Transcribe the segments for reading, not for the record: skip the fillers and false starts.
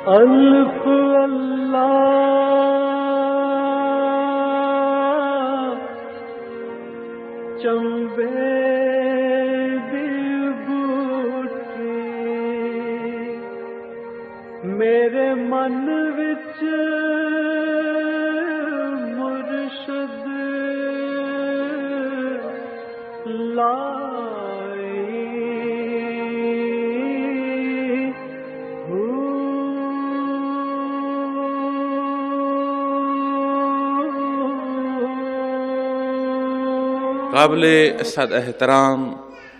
الف اللہ چمبے دی بوٹی میرے من وچ مرشد قابل صد احترام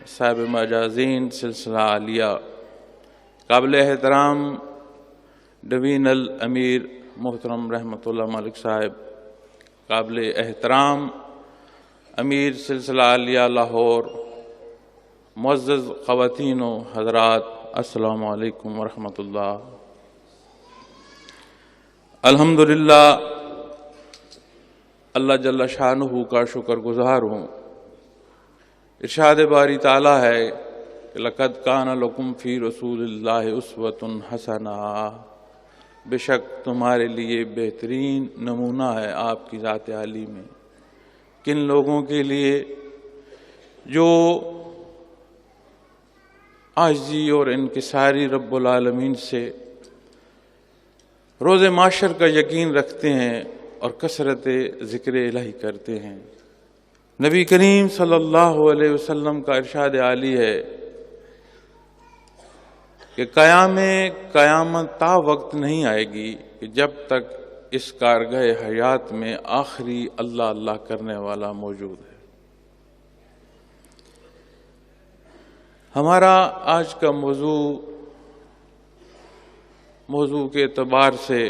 صاحب مجازین سلسلہ عالیہ، قابل احترام ڈوین الامیر محترم رحمۃ اللہ ملک صاحب، قابل احترام امیر سلسلہ عالیہ لاہور، معزز خواتین و حضرات، السلام علیکم ورحمۃ اللہ۔ الحمدللہ اللہ جل شانہ کا شکر گزار ہوں۔ ارشاد باری تعالیٰ ہے کہ لقد کان لکم فی رسول اللہ اسوۃ حسنہ، بے شک تمہارے لیے بہترین نمونہ ہے آپ کی ذات عالی میں۔ کن لوگوں کے لیے؟ جو عاجزی اور انکساری رب العالمین سے روز معاشر کا یقین رکھتے ہیں اور کثرت ذکر الہی کرتے ہیں۔ نبی کریم صلی اللہ علیہ وسلم کا ارشاد عالی ہے کہ قیامت تا وقت نہیں آئے گی کہ جب تک اس کارگہ حیات میں آخری اللہ اللہ کرنے والا موجود ہے۔ ہمارا آج کا موضوع کے اعتبار سے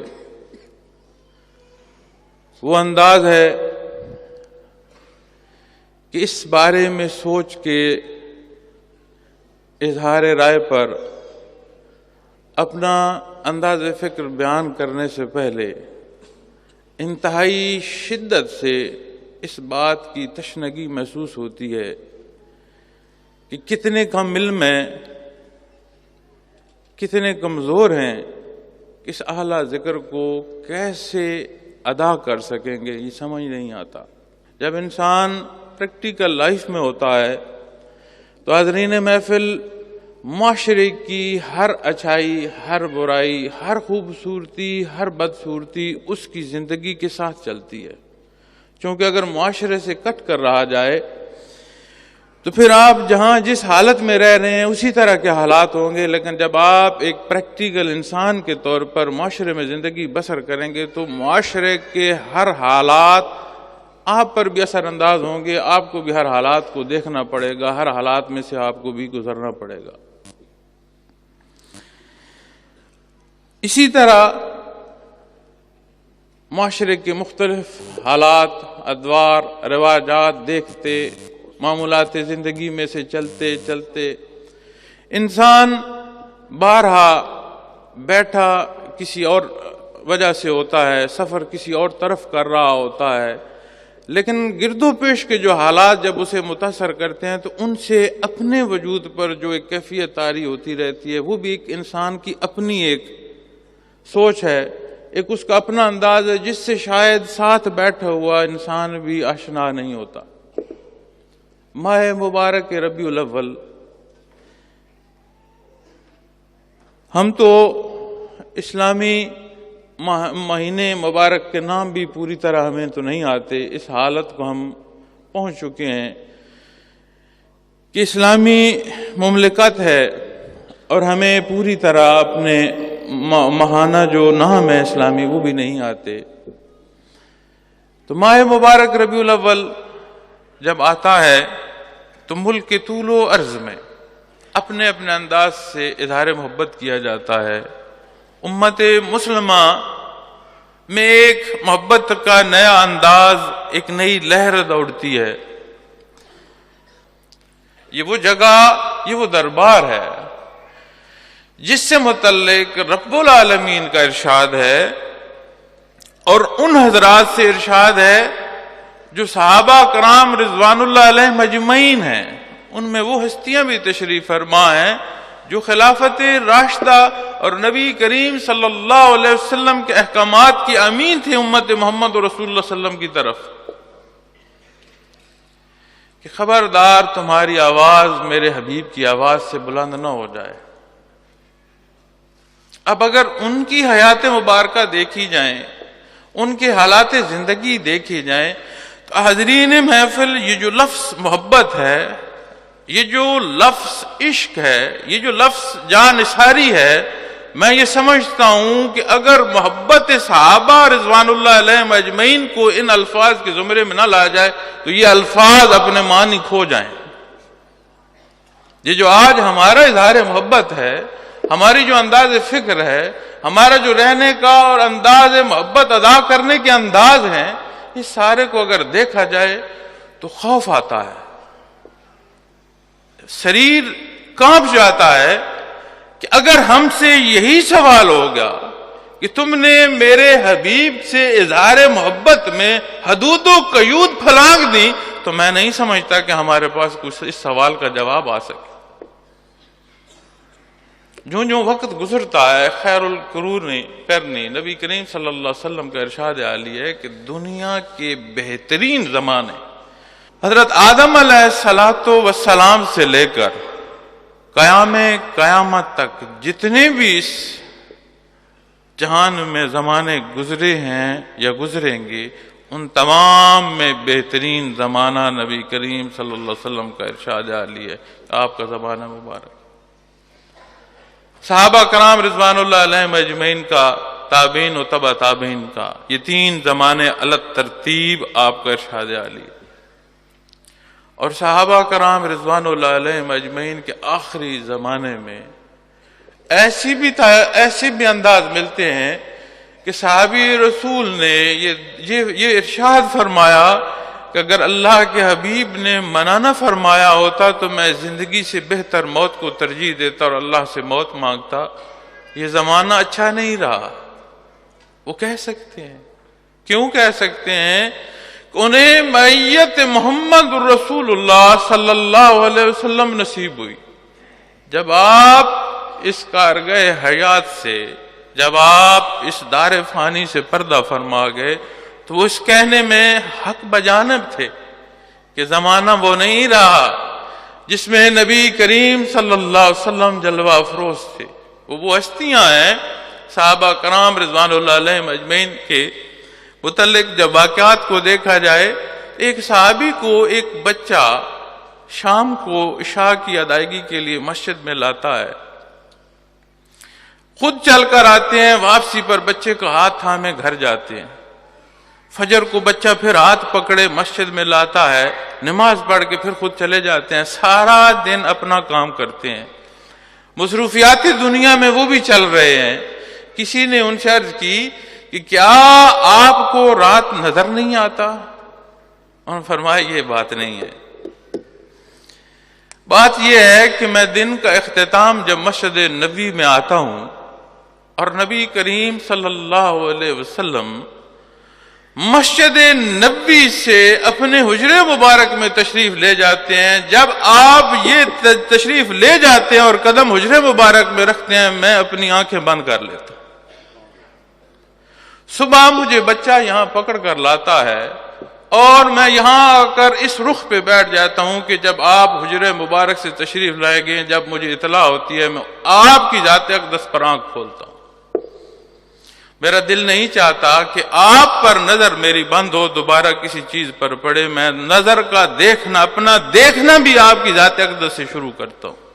وہ انداز ہے کہ اس بارے میں سوچ کے اظہار رائے پر اپنا انداز فکر بیان کرنے سے پہلے انتہائی شدت سے اس بات کی تشنگی محسوس ہوتی ہے کہ کتنے کم علم ہیں، کتنے کمزور ہیں، اس اعلیٰ ذکر کو کیسے ادا کر سکیں گے، یہ سمجھ نہیں آتا۔ جب انسان پریکٹیکل لائف میں ہوتا ہے تو حاضرین محفل معاشرے کی ہر اچھائی، ہر برائی، ہر خوبصورتی، ہر بدصورتی اس کی زندگی کے ساتھ چلتی ہے۔ چونکہ اگر معاشرے سے کٹ کر رہا جائے تو پھر آپ جہاں جس حالت میں رہ رہے ہیں اسی طرح کے حالات ہوں گے، لیکن جب آپ ایک پریکٹیکل انسان کے طور پر معاشرے میں زندگی بسر کریں گے تو معاشرے کے ہر حالات آپ پر بھی اثر انداز ہوں گے، آپ کو بھی ہر حالات کو دیکھنا پڑے گا، ہر حالات میں سے آپ کو بھی گزرنا پڑے گا۔ اسی طرح معاشرے کے مختلف حالات، ادوار، رواجات دیکھتے، معمولات زندگی میں سے چلتے چلتے انسان بارہا بیٹھا کسی اور وجہ سے ہوتا ہے، سفر کسی اور طرف کر رہا ہوتا ہے، لیکن گرد و پیش کے جو حالات جب اسے متاثر کرتے ہیں تو ان سے اپنے وجود پر جو ایک کیفیت طاری ہوتی رہتی ہے، وہ بھی ایک انسان کی اپنی ایک سوچ ہے، ایک اس کا اپنا انداز ہے جس سے شاید ساتھ بیٹھا ہوا انسان بھی آشنا نہیں ہوتا۔ ماہ مبارک ربیع الاول، ہم تو اسلامی مہینے مبارک کے نام بھی پوری طرح ہمیں تو نہیں آتے، اس حالت کو ہم پہنچ چکے ہیں کہ اسلامی مملکت ہے اور ہمیں پوری طرح اپنے ماہانہ جو نام ہے اسلامی وہ بھی نہیں آتے۔ تو ماہ مبارک ربیع الاول جب آتا ہے تو ملک کے طول و عرض میں اپنے اپنے انداز سے اظہار محبت کیا جاتا ہے۔ امت مسلمہ میں ایک محبت کا نیا انداز، ایک نئی لہر دوڑتی ہے۔ یہ وہ جگہ، یہ وہ دربار ہے جس سے متعلق رب العالمین کا ارشاد ہے اور ان حضرات سے ارشاد ہے جو صحابہ کرام رضوان اللہ علیہ مجمعین ہیں، ان میں وہ ہستیاں بھی تشریف فرما ہیں جو خلافت راشدہ اور نبی کریم صلی اللہ علیہ وسلم کے احکامات کی امین تھے امت محمد اور رسول اللہ صلی اللہ علیہ وسلم کی طرف، کہ خبردار تمہاری آواز میرے حبیب کی آواز سے بلند نہ ہو جائے۔ اب اگر ان کی حیات مبارکہ دیکھی جائیں، ان کے حالات زندگی دیکھی جائیں، تو حاضرین محفل یہ جو لفظ محبت ہے، یہ جو لفظ عشق ہے، یہ جو لفظ جان نثاری ہے، میں یہ سمجھتا ہوں کہ اگر محبت صحابہ رضوان اللہ علیہم اجمعین کو ان الفاظ کے زمرے میں نہ لایا جائے تو یہ الفاظ اپنے معنی کھو جائیں۔ یہ جو آج ہمارا اظہار محبت ہے، ہماری جو انداز فکر ہے، ہمارا جو رہنے کا اور انداز محبت ادا کرنے کے انداز ہیں، یہ سارے کو اگر دیکھا جائے تو خوف آتا ہے، شریر کانپ جاتا ہے کہ اگر ہم سے یہی سوال ہوگا کہ تم نے میرے حبیب سے اظہار محبت میں حدود و قیود پھلانگ دی تو میں نہیں سمجھتا کہ ہمارے پاس کچھ اس سوال کا جواب آ سکے۔ جو جو وقت گزرتا ہے، خیر القرون نبی کریم صلی اللہ علیہ وسلم کا ارشاد عالی ہے کہ دنیا کے بہترین زمانے حضرت آدم علیہ السلام سے لے کر قیامت تک جتنے بھی اس جہان میں زمانے گزرے ہیں یا گزریں گے، ان تمام میں بہترین زمانہ نبی کریم صلی اللہ علیہ وسلم کا ارشاد عالی ہے، آپ کا زمانہ مبارک۔ صحابہ کرام رضوان اللہ علیہم اجمعین کا، تابعین و تبع تابعین کا، یہ تین زمانے الگ ترتیب آپ کا ارشاد عالی ہے۔ اور صحابہ کرام رضوان اللہ علیہم اجمعین کے آخری زمانے میں ایسے بھی انداز ملتے ہیں کہ صحابی رسول نے یہ ارشاد فرمایا کہ اگر اللہ کے حبیب نے منع نہ فرمایا ہوتا تو میں زندگی سے بہتر موت کو ترجیح دیتا اور اللہ سے موت مانگتا۔ یہ زمانہ اچھا نہیں رہا، وہ کہہ سکتے ہیں۔ کیوں کہہ سکتے ہیں؟ کہ انہیں معیت محمد رسول اللہ صلی اللہ علیہ وسلم نصیب ہوئی۔ جب آپ اس کارگہ حیات سے، جب آپ اس دار فانی سے پردہ فرما گئے تو وہ اس کہنے میں حق بجانب تھے کہ زمانہ وہ نہیں رہا جس میں نبی کریم صلی اللہ علیہ وسلم جلوہ افروز تھے۔ وہ ہستیاں ہیں صحابہ کرام رضوان اللہ علیہم اجمعین کے متعلق جب واقعات کو دیکھا جائے، ایک صحابی کو ایک بچہ شام کو عشاء کی ادائیگی کے لیے مسجد میں لاتا ہے، خود چل کر آتے ہیں، واپسی پر بچے کو ہاتھ تھامے گھر جاتے ہیں۔ فجر کو بچہ پھر ہاتھ پکڑے مسجد میں لاتا ہے، نماز پڑھ کے پھر خود چلے جاتے ہیں، سارا دن اپنا کام کرتے ہیں۔ مصروفیات دنیا میں وہ بھی چل رہے ہیں۔ کسی نے ان سے عرض کی کہ کیا آپ کو رات نظر نہیں آتا؟ انہوں نے فرمایا یہ بات نہیں ہے، بات یہ ہے کہ میں دن کا اختتام جب مسجد نبی میں آتا ہوں اور نبی کریم صلی اللہ علیہ وسلم مسجد نبی سے اپنے حجرے مبارک میں تشریف لے جاتے ہیں، جب آپ یہ تشریف لے جاتے ہیں اور قدم حجرے مبارک میں رکھتے ہیں، میں اپنی آنکھیں بند کر لیتا ہوں۔ صبح مجھے بچہ یہاں پکڑ کر لاتا ہے اور میں یہاں آ کر اس رخ پہ بیٹھ جاتا ہوں کہ جب آپ حجرے مبارک سے تشریف لائے گئے، جب مجھے اطلاع ہوتی ہے میں آپ کی ذات اقدس پر آنکھ کھولتا ہوں۔ میرا دل نہیں چاہتا کہ آپ پر نظر میری بند ہو، دوبارہ کسی چیز پر پڑے، میں نظر کا دیکھنا، اپنا دیکھنا بھی آپ کی ذات اقدس سے شروع کرتا ہوں۔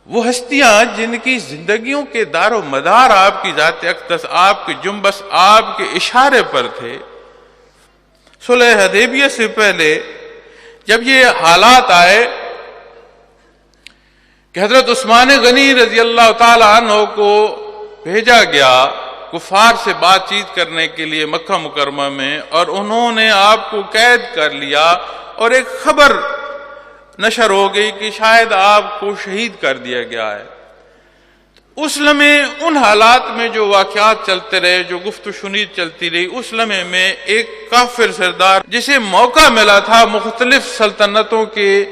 وہ ہستیاں جن کی زندگیوں کے دار و مدار آپ کی ذات اقدس، آپ کی جنبش، آپ کے اشارے پر تھے، صلح حدیبیہ سے پہلے جب یہ حالات آئے کہ حضرت عثمان غنی رضی اللہ تعالی عنہ کو بھیجا گیا کفار سے بات چیت کرنے کے لیے مکہ مکرمہ میں، اور انہوں نے آپ کو قید کر لیا اور ایک خبر نشر ہو گئی کہ شاید آپ کو شہید کر دیا گیا ہے۔ اس لمحے ان حالات میں جو واقعات چلتے رہے، جو گفت و شنید چلتی رہی، اس لمحے میں ایک کافر سردار جسے موقع ملا تھا مختلف سلطنتوں کے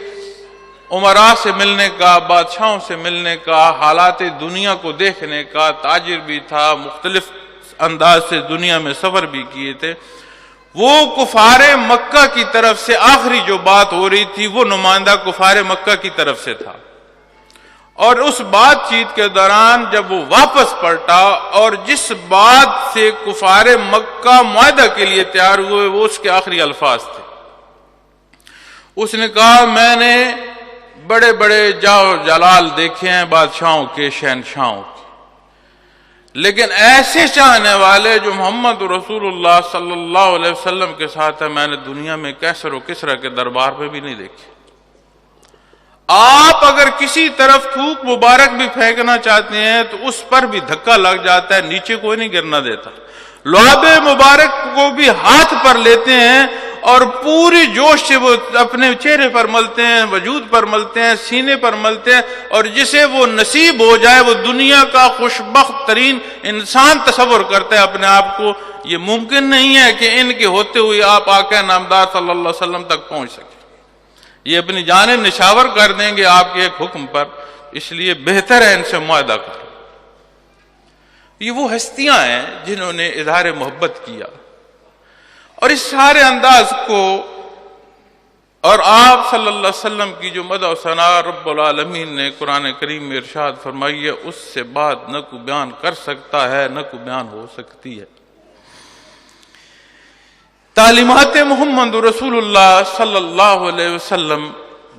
عمراء سے ملنے کا، بادشاہوں سے ملنے کا، حالات دنیا کو دیکھنے کا، تاجر بھی تھا، مختلف انداز سے دنیا میں سفر بھی کیے تھے. وہ کفار مکہ کی طرف سے آخری جو بات ہو رہی تھی وہ نمائندہ کفار مکہ کی طرف سے تھا. اور اس بات چیت کے دوران جب وہ واپس پلٹا اور جس بات سے کفار مکہ معاہدہ کے لیے تیار ہوئے وہ اس کے آخری الفاظ تھے. اس نے کہا میں نے بڑے بڑے جاہ جلال دیکھے ہیں بادشاہوں کے، شہنشاہوں کے، لیکن ایسے چاہنے والے جو محمد رسول اللہ صلی اللہ علیہ وسلم کے ساتھ ہے میں نے دنیا میں کیسر و کسرا کے دربار پہ بھی نہیں دیکھے. آپ اگر کسی طرف تھوک مبارک بھی پھینکنا چاہتے ہیں تو اس پر بھی دھکا لگ جاتا ہے، نیچے کوئی نہیں گرنا دیتا. لعاب مبارک کو بھی ہاتھ پر لیتے ہیں اور پوری جوش سے وہ اپنے چہرے پر ملتے ہیں، وجود پر ملتے ہیں، سینے پر ملتے ہیں، اور جسے وہ نصیب ہو جائے وہ دنیا کا خوشبخت ترین انسان تصور کرتا ہے اپنے آپ کو. یہ ممکن نہیں ہے کہ ان کے ہوتے ہوئے آپ آقا نامدار صلی اللہ علیہ وسلم تک پہنچ سکیں. یہ اپنی جانیں نشاور کر دیں گے آپ کے ایک حکم پر، اس لیے بہتر ہے ان سے معاہدہ کرو. یہ وہ ہستیاں ہیں جنہوں نے اظہار محبت کیا، اور اس سارے انداز کو اور آپ صلی اللہ علیہ وسلم کی جو مدح و ثنا رب العالمین نے قرآن کریم میں ارشاد فرمائی ہے اس سے بات نہ کو بیان کر سکتا ہے نہ کو بیان ہو سکتی ہے. تعلیمات محمد رسول اللہ صلی اللہ علیہ وسلم،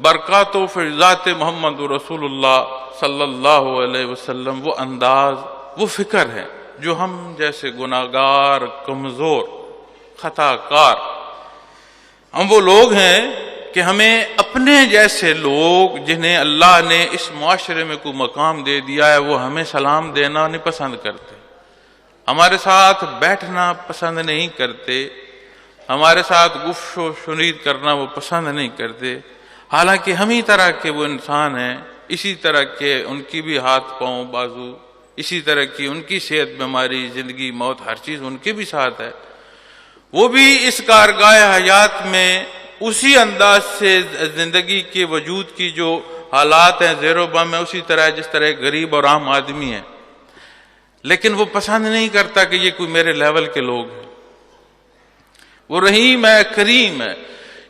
برکات و فیضات محمد رسول اللہ صلی اللہ علیہ وسلم، وہ انداز، وہ فکر ہے جو ہم جیسے گناہگار، کمزور، خطا کار، ہم وہ لوگ ہیں کہ ہمیں اپنے جیسے لوگ جنہیں اللہ نے اس معاشرے میں کوئی مقام دے دیا ہے وہ ہمیں سلام دینا نہیں پسند کرتے، ہمارے ساتھ بیٹھنا پسند نہیں کرتے، ہمارے ساتھ گفت و شنید کرنا وہ پسند نہیں کرتے. حالانکہ ہم ہی طرح کے وہ انسان ہیں، اسی طرح کے ان کی بھی ہاتھ پاؤں بازو، اسی طرح کی ان کی صحت، بیماری، زندگی، موت، ہر چیز ان کے بھی ساتھ ہے. وہ بھی اس کارگاہ حیات میں اسی انداز سے زندگی کے وجود کی جو حالات ہیں زیر و بم ہے اسی طرح جس طرح ایک غریب اور عام آدمی ہے، لیکن وہ پسند نہیں کرتا کہ یہ کوئی میرے لیول کے لوگ ہیں. وہ رحیم ہے، کریم ہے.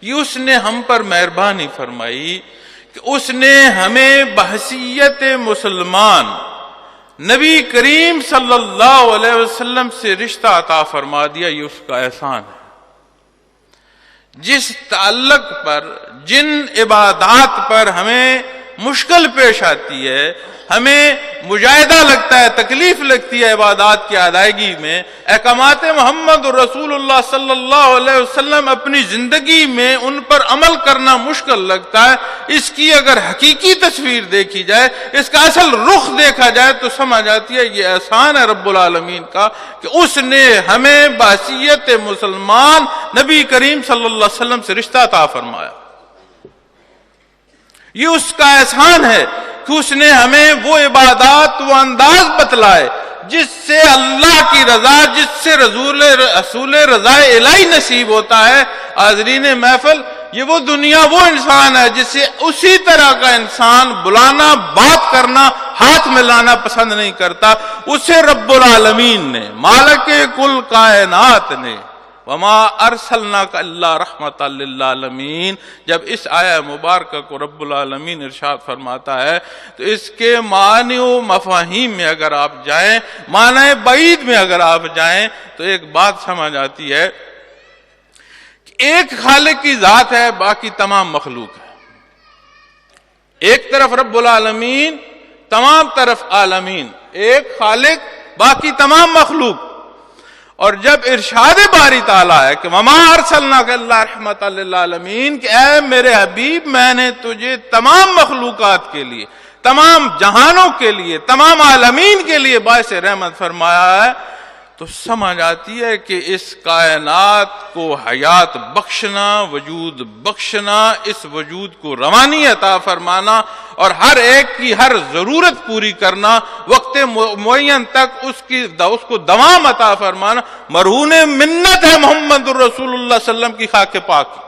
یہ اس نے ہم پر مہربانی فرمائی کہ اس نے ہمیں بحیثیت مسلمان نبی کریم صلی اللہ علیہ وسلم سے رشتہ عطا فرما دیا. یہ اس کا احسان ہے. جس تعلق پر، جن عبادات پر ہمیں مشکل پیش آتی ہے، ہمیں مجاہدہ لگتا ہے، تکلیف لگتی ہے عبادات کی ادائیگی میں، احکامات محمد رسول اللہ صلی اللہ علیہ وسلم اپنی زندگی میں ان پر عمل کرنا مشکل لگتا ہے. اس کی اگر حقیقی تصویر دیکھی جائے، اس کا اصل رخ دیکھا جائے تو سمجھ آتی ہے یہ احسان ہے رب العالمین کا کہ اس نے ہمیں بحیثیت مسلمان نبی کریم صلی اللہ علیہ وسلم سے رشتہ عطا فرمایا. یہ اس کا احسان ہے کہ اس نے ہمیں وہ عبادات، وہ انداز بتلائے جس سے اللہ کی رضا، جس سے رسول رضا الہی نصیب ہوتا ہے. حاضرین محفل، یہ وہ دنیا، وہ انسان ہے جسے اسی طرح کا انسان بلانا، بات کرنا، ہاتھ میں لانا پسند نہیں کرتا. اسے رب العالمین نے، مالک کل کائنات نے، وما ارسلناک الا رحمۃ للعالمین، جب اس آیہ مبارکہ کو رب العالمین ارشاد فرماتا ہے تو اس کے معنی و مفاہیم میں اگر آپ جائیں، معنی بعید میں اگر آپ جائیں تو ایک بات سمجھ آتی ہے کہ ایک خالق کی ذات ہے، باقی تمام مخلوق ہے. ایک طرف رب العالمین، تمام طرف عالمین، ایک خالق باقی تمام مخلوق. اور جب ارشاد باری تعالیٰ ہے کہ وما ارسلناک الا رحمۃ للعالمین، کہ اے میرے حبیب میں نے تجھے تمام مخلوقات کے لیے، تمام جہانوں کے لیے، تمام عالمین کے لیے باعث رحمت فرمایا ہے، تو سمجھ آتی ہے کہ اس کائنات کو حیات بخشنا، وجود بخشنا، اس وجود کو روانی عطا فرمانا اور ہر ایک کی ہر ضرورت پوری کرنا، وقت معین تک اس کو دوام عطا فرمانا، مرہون منت ہے محمد الرسول اللہ صلی اللہ علیہ وسلم کی خاک پاک.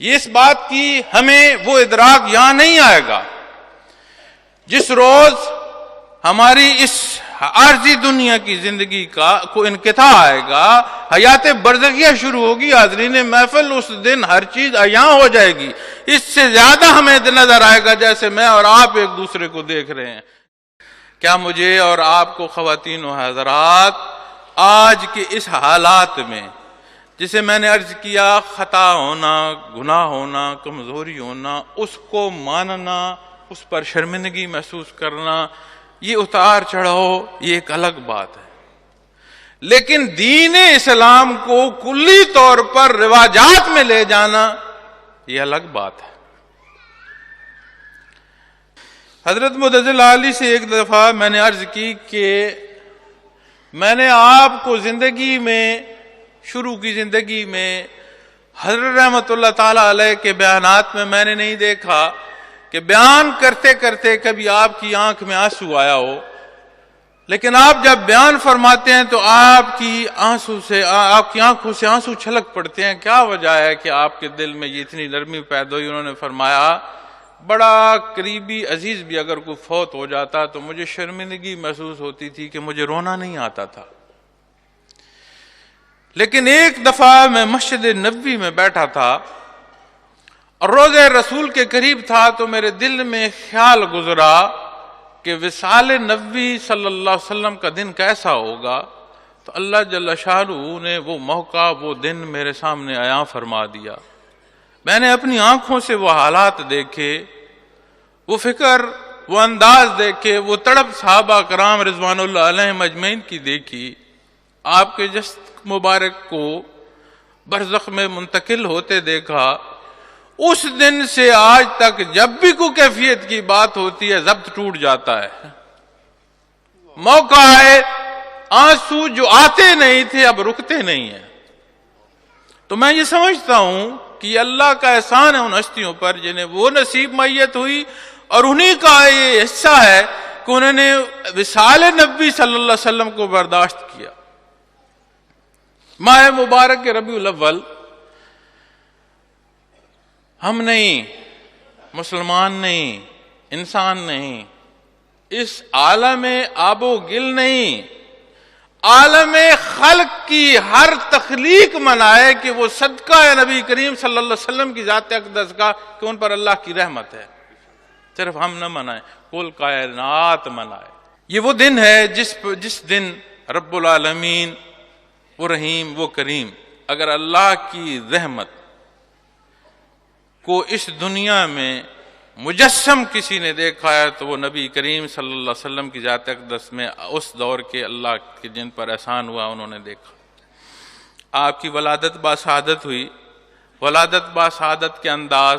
یہ اس بات کی ہمیں وہ ادراک یہاں نہیں آئے گا جس روز ہماری اس عارضی دنیا کی زندگی کا کو انقطاع آئے گا، حیات برزخیہ شروع ہوگی۔ حاضرین محفل، اس دن ہر چیز عیاں ہو جائے گی، اس سے زیادہ ہمیں نظر آئے گا جیسے میں اور آپ ایک دوسرے کو دیکھ رہے ہیں۔ کیا مجھے اور آپ کو خواتین و حضرات آج کے اس حالات میں، جسے میں نے عرض کیا، خطا ہونا، گناہ ہونا، کمزوری ہونا، اس کو ماننا، اس پر شرمندگی محسوس کرنا، یہ اتار چڑھاؤ، یہ ایک الگ بات ہے، لیکن دین اسلام کو کلی طور پر رواجات میں لے جانا یہ الگ بات ہے۔ حضرت متضل علی سے ایک دفعہ میں نے عرض کی کہ میں نے آپ کو زندگی میں، شروع کی زندگی میں، حضرت رحمت اللہ تعالی علیہ کے بیانات میں نے نہیں دیکھا کہ بیان کرتے کرتے کبھی آپ کی آنکھ میں آنسو آیا ہو، لیکن آپ جب بیان فرماتے ہیں تو آپ کی آنکھوں سے آنسو چھلک پڑتے ہیں۔ کیا وجہ ہے کہ آپ کے دل میں یہ اتنی نرمی پیدا ہوئی؟ انہوں نے فرمایا، بڑا قریبی عزیز بھی اگر کوئی فوت ہو جاتا تو مجھے شرمندگی محسوس ہوتی تھی کہ مجھے رونا نہیں آتا تھا، لیکن ایک دفعہ میں مسجد نبوی میں بیٹھا تھا اور روضہ رسول کے قریب تھا تو میرے دل میں خیال گزرا کہ وصال نبوی صلی اللہ علیہ وسلم کا دن کیسا ہوگا، تو اللہ جل شانہ نے وہ موقع، وہ دن میرے سامنے عیاں فرما دیا۔ میں نے اپنی آنکھوں سے وہ حالات دیکھے، وہ فکر، وہ انداز دیکھے، وہ تڑپ صحابہ کرام رضوان اللہ علیہم اجمعین کی دیکھی، آپ کے جسد مبارک کو برزخ میں منتقل ہوتے دیکھا۔ اس دن سے آج تک جب بھی کوئی کیفیت کی بات ہوتی ہے ضبط ٹوٹ جاتا ہے۔ موقع ہے، آنسو جو آتے نہیں تھے اب رکتے نہیں ہیں۔ تو میں یہ سمجھتا ہوں کہ یہ اللہ کا احسان ہے ان ہستیوں پر جنہیں وہ نصیب میت ہوئی، اور انہی کا یہ حصہ ہے کہ انہوں نے وصال نبی صلی اللہ علیہ وسلم کو برداشت کیا۔ ماہ مبارک کے ربیع الاول، ہم نہیں، مسلمان نہیں، انسان نہیں، اس عالم آب و گل نہیں، عالم خلق کی ہر تخلیق منائے کہ وہ صدقہ نبی کریم صلی اللہ علیہ وسلم کی ذات اقدس کا، کہ ان پر اللہ کی رحمت ہے، صرف ہم نہ منائیں، کل کائنات منائے۔ یہ وہ دن ہے جس دن رب العالمین، وہ رحیم، وہ کریم، اگر اللہ کی رحمت کو اس دنیا میں مجسم کسی نے دیکھا ہے تو وہ نبی کریم صلی اللہ علیہ وسلم کی ذات اقدس میں اس دور کے اللہ کے جن پر احسان ہوا انہوں نے دیکھا۔ آپ کی ولادت باسعادت ہوئی، ولادت باسعادت کے انداز،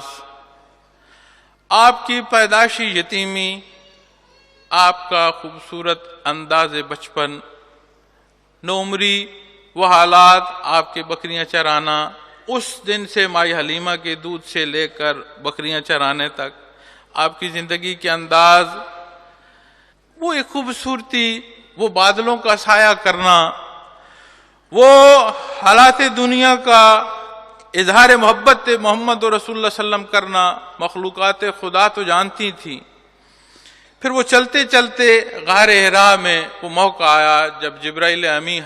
آپ کی پیدائشی یتیمی، آپ کا خوبصورت انداز بچپن، نوعمری، وہ حالات، آپ کے بکریاں چرانا، اس دن سے مائی حلیمہ کے دودھ سے لے کر بکریاں چرانے تک، آپ کی زندگی کے انداز، وہ ایک خوبصورتی، وہ بادلوں کا سایہ کرنا، وہ حالات دنیا کا اظہار محبت محمد رسول اللہ صلی اللہ علیہ وسلم کرنا، مخلوقات خدا تو جانتی تھی۔ پھر وہ چلتے چلتے غار حرا میں وہ موقع آیا جب جبرائیل امی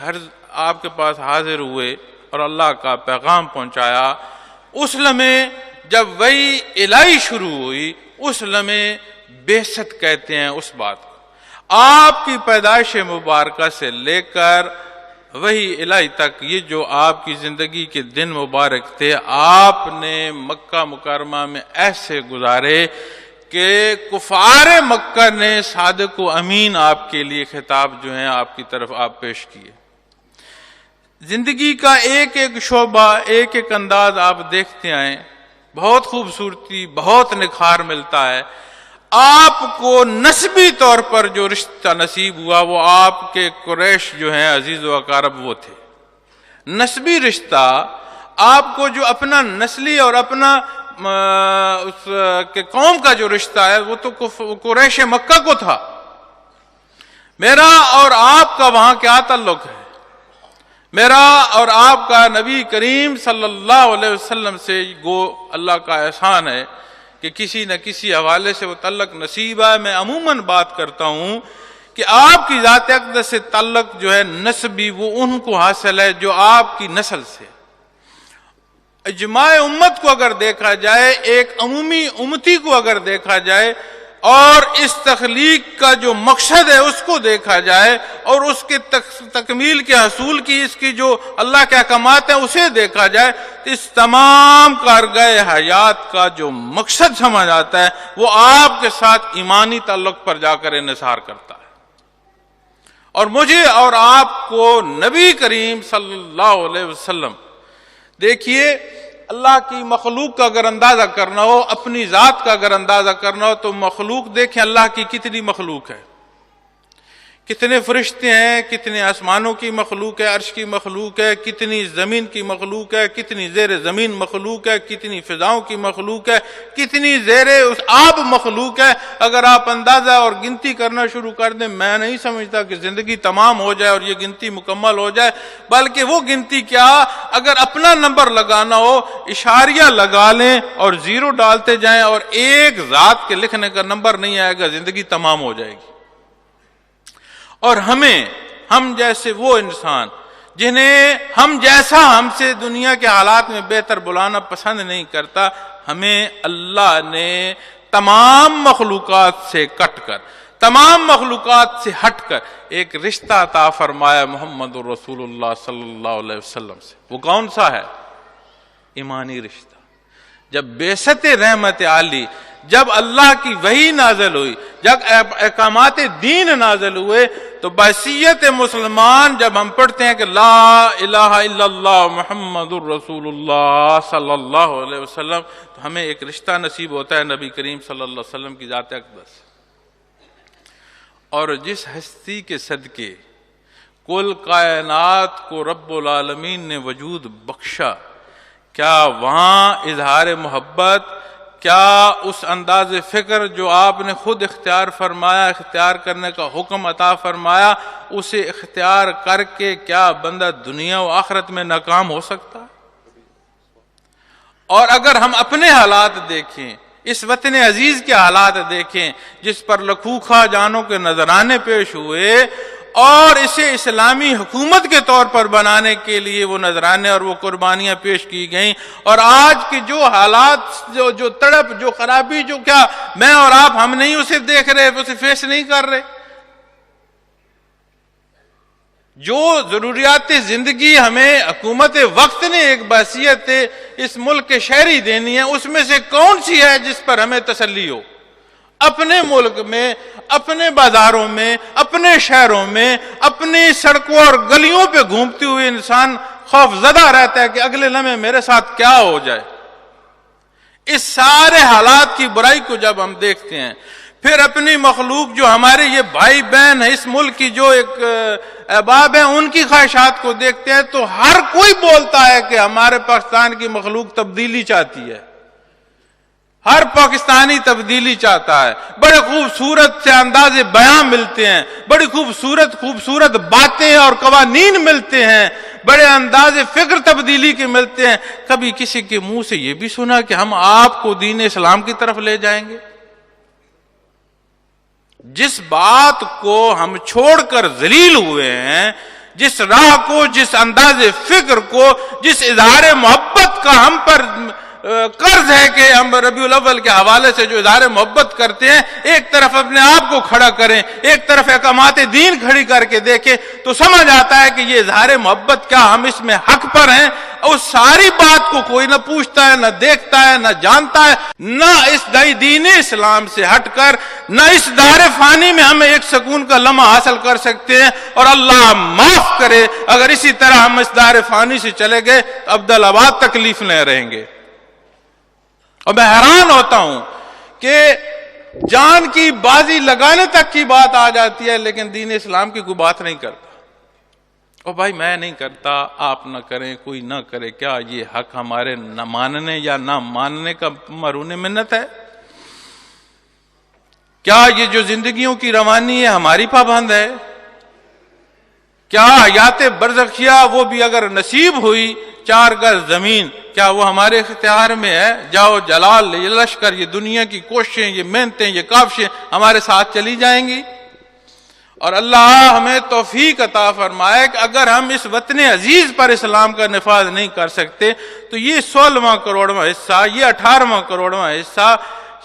آپ کے پاس حاضر ہوئے اور اللہ کا پیغام پہنچایا۔ اس لمحے جب وحی الہی شروع ہوئی، اس لمحے بعثت کہتے ہیں اس بات کو۔ آپ کی پیدائش مبارکہ سے لے کر وحی الہی تک، یہ جو آپ کی زندگی کے دن مبارک تھے، آپ نے مکہ مکرمہ میں ایسے گزارے کہ کفار مکہ نے صادق و امین آپ کے لیے خطاب جو ہیں آپ کی طرف آپ پیش کیے۔ زندگی کا ایک ایک شعبہ، ایک ایک انداز آپ دیکھتے آئیں، بہت خوبصورتی، بہت نکھار ملتا ہے۔ آپ کو نسبی طور پر جو رشتہ نصیب ہوا وہ آپ کے قریش جو ہیں عزیز و اقارب وہ تھے۔ نسبی رشتہ آپ کو جو اپنا نسلی اور اپنا اس کے قوم کا جو رشتہ ہے وہ تو قریش مکہ کو تھا۔ میرا اور آپ کا وہاں کیا تعلق ہے؟ میرا اور آپ کا نبی کریم صلی اللہ علیہ وسلم سے گو اللہ کا احسان ہے کہ کسی نہ کسی حوالے سے وہ تعلق نصیب ہے. میں عموماً بات کرتا ہوں کہ آپ کی ذات اقدس سے تعلق جو ہے نسبی وہ ان کو حاصل ہے جو آپ کی نسل سے. اجماع امت کو اگر دیکھا جائے، ایک عمومی امتی کو اگر دیکھا جائے اور اس تخلیق کا جو مقصد ہے اس کو دیکھا جائے اور اس کے تکمیل کے حصول کی اس کی جو اللہ کے احکامات ہیں اسے دیکھا جائے، تو اس تمام کارگاہ حیات کا جو مقصد سمجھ آتا ہے وہ آپ کے ساتھ ایمانی تعلق پر جا کر انحصار کرتا ہے. اور مجھے اور آپ کو نبی کریم صلی اللہ علیہ وسلم، دیکھیے اللہ کی مخلوق کا اگر اندازہ کرنا ہو، اپنی ذات کا اگر اندازہ کرنا ہو، تو مخلوق دیکھیں اللہ کی کتنی مخلوق ہے، کتنے فرشتے ہیں، کتنے آسمانوں کی مخلوق ہے، عرش کی مخلوق ہے، کتنی زمین کی مخلوق ہے، کتنی زیر زمین مخلوق ہے، کتنی فضاؤں کی مخلوق ہے، کتنی زیر آب مخلوق ہے. اگر آپ اندازہ اور گنتی کرنا شروع کر دیں، میں نہیں سمجھتا کہ زندگی تمام ہو جائے اور یہ گنتی مکمل ہو جائے. بلکہ وہ گنتی کیا، اگر اپنا نمبر لگانا ہو اشاریہ لگا لیں اور زیرو ڈالتے جائیں اور ایک ذات کے لکھنے کا نمبر نہیں آئے گا، زندگی تمام ہو جائے گی. اور ہم جیسے وہ انسان جنہیں ہم جیسا ہم سے دنیا کے حالات میں بہتر بلانا پسند نہیں کرتا، ہمیں اللہ نے تمام مخلوقات سے کٹ کر، تمام مخلوقات سے ہٹ کر ایک رشتہ عطا فرمایا محمد رسول اللہ صلی اللہ علیہ وسلم سے. وہ کون سا ہے؟ ایمانی رشتہ. جب بعثت رحمت عالی، جب اللہ کی وحی نازل ہوئی، جب احکامات دین نازل ہوئے، تو بحیثیت مسلمان جب ہم پڑھتے ہیں کہ لا الہ الا اللہ محمد الرسول اللہ صلی اللہ علیہ وسلم، تو ہمیں ایک رشتہ نصیب ہوتا ہے نبی کریم صلی اللہ علیہ وسلم کی ذات اقدس. اور جس ہستی کے صدقے کل کائنات کو رب العالمین نے وجود بخشا، کیا وہاں اظہار محبت، کیا اس انداز فکر جو آپ نے خود اختیار فرمایا، اختیار کرنے کا حکم عطا فرمایا، اسے اختیار کر کے کیا بندہ دنیا و آخرت میں ناکام ہو سکتا؟ اور اگر ہم اپنے حالات دیکھیں، اس وطن عزیز کے حالات دیکھیں جس پر لکھوکھا جانوں کے نذرانے پیش ہوئے اور اسے اسلامی حکومت کے طور پر بنانے کے لیے وہ نذرانے اور وہ قربانیاں پیش کی گئیں، اور آج کے جو حالات، جو تڑپ، جو خرابی، جو کیا میں اور آپ ہم نہیں اسے دیکھ رہے، اسے فیس نہیں کر رہے. جو ضروریات زندگی ہمیں حکومت وقت نے ایک بحثیت اس ملک کے شہری دینی ہے، اس میں سے کون سی ہے جس پر ہمیں تسلی ہو؟ اپنے ملک میں، اپنے بازاروں میں، اپنے شہروں میں، اپنی سڑکوں اور گلیوں پہ گھومتے ہوئے انسان خوف زدہ رہتا ہے کہ اگلے لمحے میرے ساتھ کیا ہو جائے. اس سارے حالات کی برائی کو جب ہم دیکھتے ہیں، پھر اپنی مخلوق جو ہمارے یہ بھائی بہن ہیں اس ملک کی، جو ایک احباب ہیں، ان کی خواہشات کو دیکھتے ہیں، تو ہر کوئی بولتا ہے کہ ہمارے پاکستان کی مخلوق تبدیلی چاہتی ہے. ہر پاکستانی تبدیلی چاہتا ہے. بڑے خوبصورت سے انداز بیان ملتے ہیں، بڑی خوبصورت باتیں اور قوانین ملتے ہیں، بڑے انداز فکر تبدیلی کے ملتے ہیں. کبھی کسی کے منہ سے یہ بھی سنا کہ ہم آپ کو دین اسلام کی طرف لے جائیں گے؟ جس بات کو ہم چھوڑ کر ذلیل ہوئے ہیں، جس راہ کو، جس انداز فکر کو، جس اظہار محبت کا ہم پر قرض ہے کہ ہم ربیع الاول کے حوالے سے جو اظہار محبت کرتے ہیں، ایک طرف اپنے آپ کو کھڑا کریں، ایک طرف احکامات دین کھڑی کر کے دیکھیں، تو سمجھ آتا ہے کہ یہ اظہار محبت کیا ہم اس میں حق پر ہیں. اور ساری بات کو کوئی نہ پوچھتا ہے، نہ دیکھتا ہے، نہ جانتا ہے، نہ اس دین اسلام سے ہٹ کر، نہ اس دار فانی میں ہم ایک سکون کا لمحہ حاصل کر سکتے ہیں. اور اللہ معاف کرے اگر اسی طرح ہم اس دار فانی سے چلے گئے تو عبدالآباد تکلیف میں رہیں گے. اور میں حیران ہوتا ہوں کہ جان کی بازی لگانے تک کی بات آ جاتی ہے لیکن دین اسلام کی کوئی بات نہیں کرتا. اور بھائی میں نہیں کرتا، آپ نہ کریں، کوئی نہ کرے، کیا یہ حق ہمارے نہ ماننے یا نہ ماننے کا مرہون منت ہے؟ کیا یہ جو زندگیوں کی روانی ہے ہماری پابند ہے؟ کیا حیات برزخیہ وہ بھی اگر نصیب ہوئی 4 گز زمین، کیا وہ ہمارے اختیار میں ہے؟ جاؤ جلال، یہ لشکر، یہ دنیا کی کوششیں، یہ محنتیں، یہ کاوشیں ہمارے ساتھ چلی جائیں گی؟ اور اللہ ہمیں توفیق عطا فرمائے کہ اگر ہم اس وطن عزیز پر اسلام کا نفاذ نہیں کر سکتے تو یہ 16واں کروڑواں حصہ، یہ 18واں کروڑواں حصہ،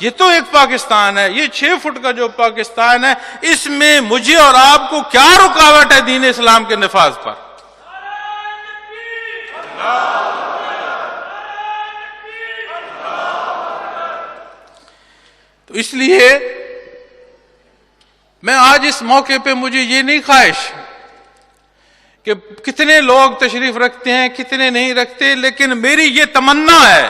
یہ تو ایک پاکستان ہے، یہ 6 فٹ کا جو پاکستان ہے، اس میں مجھے اور آپ کو کیا رکاوٹ ہے دین اسلام کے نفاذ پر؟ تو اس لیے میں آج اس موقع پہ مجھے یہ نہیں خواہش کہ کتنے لوگ تشریف رکھتے ہیں کتنے نہیں رکھتے، لیکن میری یہ تمنا ہے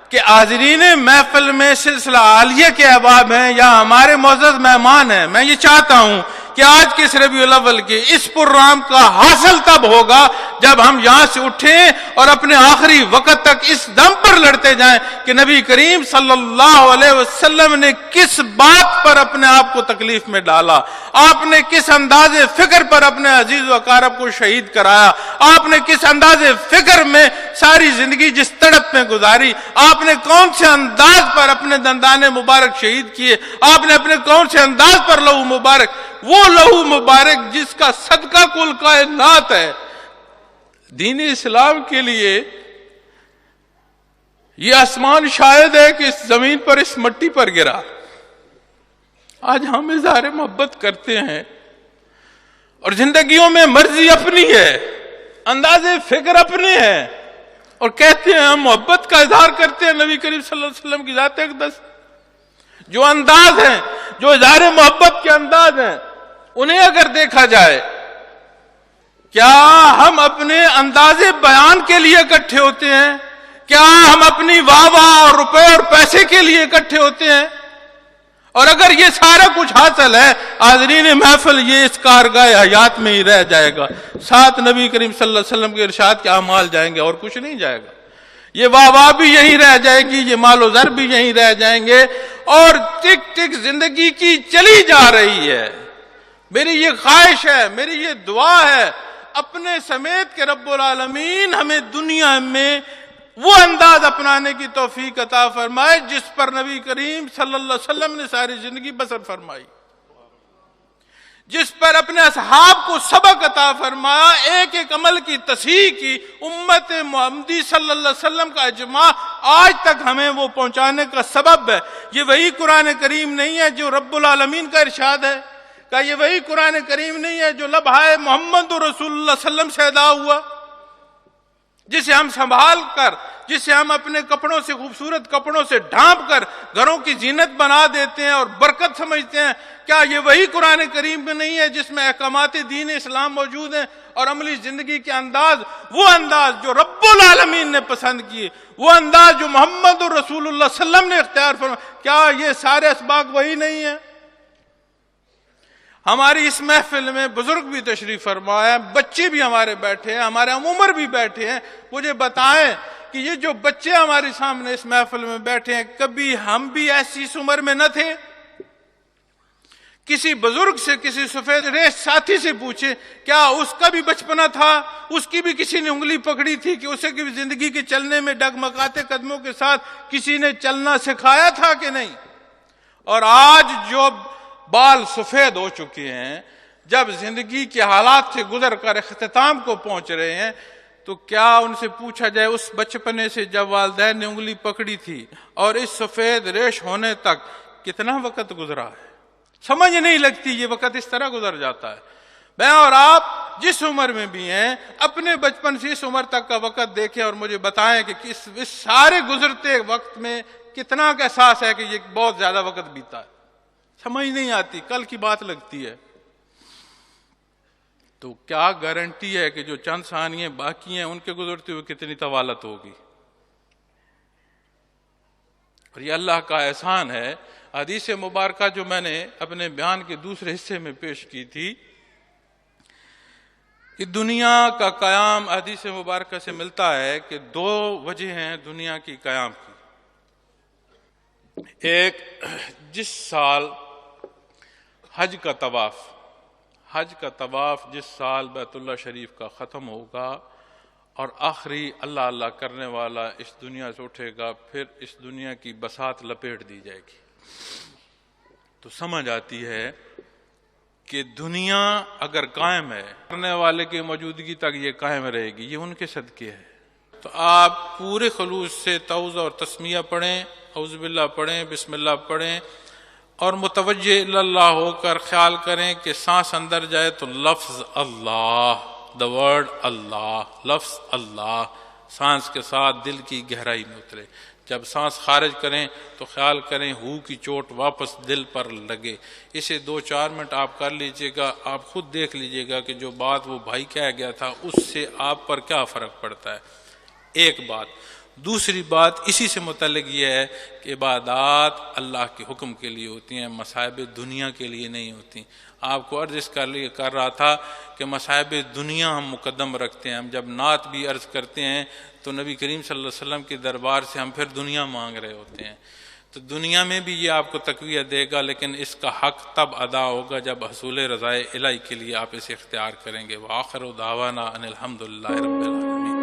کہ حاضرین محفل میں سلسلہ عالیہ کے احباب ہیں یا ہمارے معزز مہمان ہیں، میں یہ چاہتا ہوں کہ آج کے اس ربیع الاول کے اس پروگرام کا حاصل تب ہوگا جب ہم یہاں سے اٹھیں اور اپنے آخری وقت تک اس دم پر لڑتے جائیں کہ نبی کریم صلی اللہ علیہ وسلم نے کس بات پر اپنے آپ کو تکلیف میں ڈالا، آپ نے کس انداز فکر پر اپنے عزیز و اقارب کو شہید کرایا، آپ نے کس انداز فکر میں ساری زندگی جس تڑپ میں گزاری، آپ نے کون سے انداز پر اپنے دندان مبارک شہید کیے، آپ نے اپنے کون سے انداز پر لہو مبارک، وہ لہو مبارک جس کا صدقہ کل کائنات ہے دین اسلام کے لیے۔ یہ آسمان شاہد ہے کہ اس زمین پر، اس مٹی پر گرا۔ آج ہم اظہار محبت کرتے ہیں اور زندگیوں میں مرضی اپنی ہے، انداز فکر اپنے ہیں، اور کہتے ہیں ہم محبت کا اظہار کرتے ہیں نبی کریم صلی اللہ علیہ وسلم کی ذات اقدس۔ جو انداز ہیں، جو اظہار محبت کے انداز ہیں، انہیں اگر دیکھا جائے، کیا ہم اپنے انداز بیان کے لیے اکٹھے ہوتے ہیں؟ کیا ہم اپنی واہ واہ اور روپے اور پیسے کے لیے اکٹھے ہوتے ہیں؟ اور اگر یہ سارا کچھ حاصل ہے، حاضرین محفل، یہ اس کارگاہ حیات میں ہی رہ جائے گا، ساتھ نبی کریم صلی اللہ علیہ وسلم کے ارشاد کے اعمال جائیں گے اور کچھ نہیں جائے گا۔ یہ واہ واہ بھی یہیں رہ جائے گی، یہ مال و زر بھی یہیں رہ جائیں گے، اور ٹک ٹک زندگی کی چلی جا رہی ہے۔ میری یہ خواہش ہے، میری یہ دعا ہے اپنے سمیت کہ رب العالمین ہمیں دنیا میں وہ انداز اپنانے کی توفیق عطا فرمائے جس پر نبی کریم صلی اللہ علیہ وسلم نے ساری زندگی بسر فرمائی، جس پر اپنے اصحاب کو سبق عطا فرمایا، ایک ایک عمل کی تصحیح کی۔ امت محمدی صلی اللہ علیہ وسلم کا اجماع آج تک ہمیں وہ پہنچانے کا سبب ہے۔ یہ وہی قرآن کریم نہیں ہے جو رب العالمین کا ارشاد ہے؟ کہ یہ وہی قرآن کریم نہیں ہے جو لبھائے محمد رسول اللہ صلی اللہ علیہ وسلم سے ادا ہوا، جسے ہم سنبھال کر، جسے ہم اپنے کپڑوں سے، خوبصورت کپڑوں سے ڈھانپ کر گھروں کی زینت بنا دیتے ہیں اور برکت سمجھتے ہیں؟ کیا یہ وہی قرآن کریم میں نہیں ہے جس میں احکامات دین اسلام موجود ہیں اور عملی زندگی کے انداز، وہ انداز جو رب العالمین نے پسند کیے، وہ انداز جو محمد رسول اللہ صلی اللہ علیہ وسلم نے اختیار فرمایا، کیا یہ سارے اسباق وہی نہیں ہیں؟ ہماری اس محفل میں بزرگ بھی تشریف فرمایا، بچے بھی ہمارے بیٹھے ہیں، ہمارے ہم عمر بھی بیٹھے ہیں۔ مجھے بتائیں کہ یہ جو بچے ہمارے سامنے اس محفل میں بیٹھے ہیں، کبھی ہم بھی ایسی اس عمر میں نہ تھے؟ کسی بزرگ سے، کسی سفید ریش ساتھی سے پوچھے، کیا اس کا بھی بچپنا تھا؟ اس کی بھی کسی نے انگلی پکڑی تھی کہ اسے کی زندگی کے چلنے میں ڈگمگاتے قدموں کے ساتھ کسی نے چلنا سکھایا تھا کہ نہیں؟ اور آج جو بال سفید ہو چکے ہیں، جب زندگی کے حالات سے گزر کر اختتام کو پہنچ رہے ہیں، تو کیا ان سے پوچھا جائے اس بچپنے سے جب والدین نے انگلی پکڑی تھی اور اس سفید ریش ہونے تک کتنا وقت گزرا ہے؟ سمجھ نہیں لگتی، یہ وقت اس طرح گزر جاتا ہے۔ میں اور آپ جس عمر میں بھی ہیں، اپنے بچپن سے اس عمر تک کا وقت دیکھیں اور مجھے بتائیں کہ اس سارے گزرتے وقت میں کتنا کا احساس ہے کہ یہ بہت زیادہ وقت بیتا ہے۔ سمجھ نہیں آتی، کل کی بات لگتی ہے۔ تو کیا گارنٹی ہے کہ جو چند ثانیے باقی ہیں ان کے گزرتے ہوئے کتنی طوالت ہوگی؟ اور یہ اللہ کا احسان ہے۔ حدیث مبارکہ جو میں نے اپنے بیان کے دوسرے حصے میں پیش کی تھی کہ دنیا کا قیام حدیث مبارکہ سے ملتا ہے کہ 2 وجہ ہیں دنیا کی قیام کی۔ ایک، جس سال حج کا طواف، حج کا طواف جس سال بیت اللہ شریف کا ختم ہوگا اور آخری اللہ اللہ کرنے والا اس دنیا سے اٹھے گا، پھر اس دنیا کی بساط لپیٹ دی جائے گی، تو سمجھ آتی ہے کہ دنیا اگر قائم ہے، کرنے والے کی موجودگی تک یہ قائم رہے گی، یہ ان کے صدقے ہے۔ تو آپ پورے خلوص سے تعوذ اور تسمیہ پڑھیں، اعوذ باللہ پڑھیں، بسم اللہ پڑھیں، اور متوجہ اللہ ہو کر خیال کریں کہ سانس اندر جائے تو لفظ اللہ، دا ورڈ اللہ، لفظ اللہ سانس کے ساتھ دل کی گہرائی میں اترے۔ جب سانس خارج کریں تو خیال کریں ہو کی چوٹ واپس دل پر لگے۔ اسے 2-4 منٹ آپ کر لیجئے گا، آپ خود دیکھ لیجئے گا کہ جو بات وہ بھائی کہہ گیا تھا اس سے آپ پر کیا فرق پڑتا ہے۔ ایک بات۔ دوسری بات اسی سے متعلق یہ ہے کہ عبادات اللہ کے حکم کے لیے ہوتی ہیں، مصائب دنیا کے لیے نہیں ہوتی۔ آپ کو عرض کر رہا تھا کہ مصائب دنیا ہم مقدم رکھتے ہیں، ہم جب نعت بھی عرض کرتے ہیں تو نبی کریم صلی اللہ علیہ وسلم کے دربار سے ہم پھر دنیا مانگ رہے ہوتے ہیں، تو دنیا میں بھی یہ آپ کو تقویت دے گا، لیکن اس کا حق تب ادا ہوگا جب حصول رضائے الہی کے لیے آپ اسے اختیار کریں گے۔ وآخر دعوانا ان الحمد للہ رب العالمین۔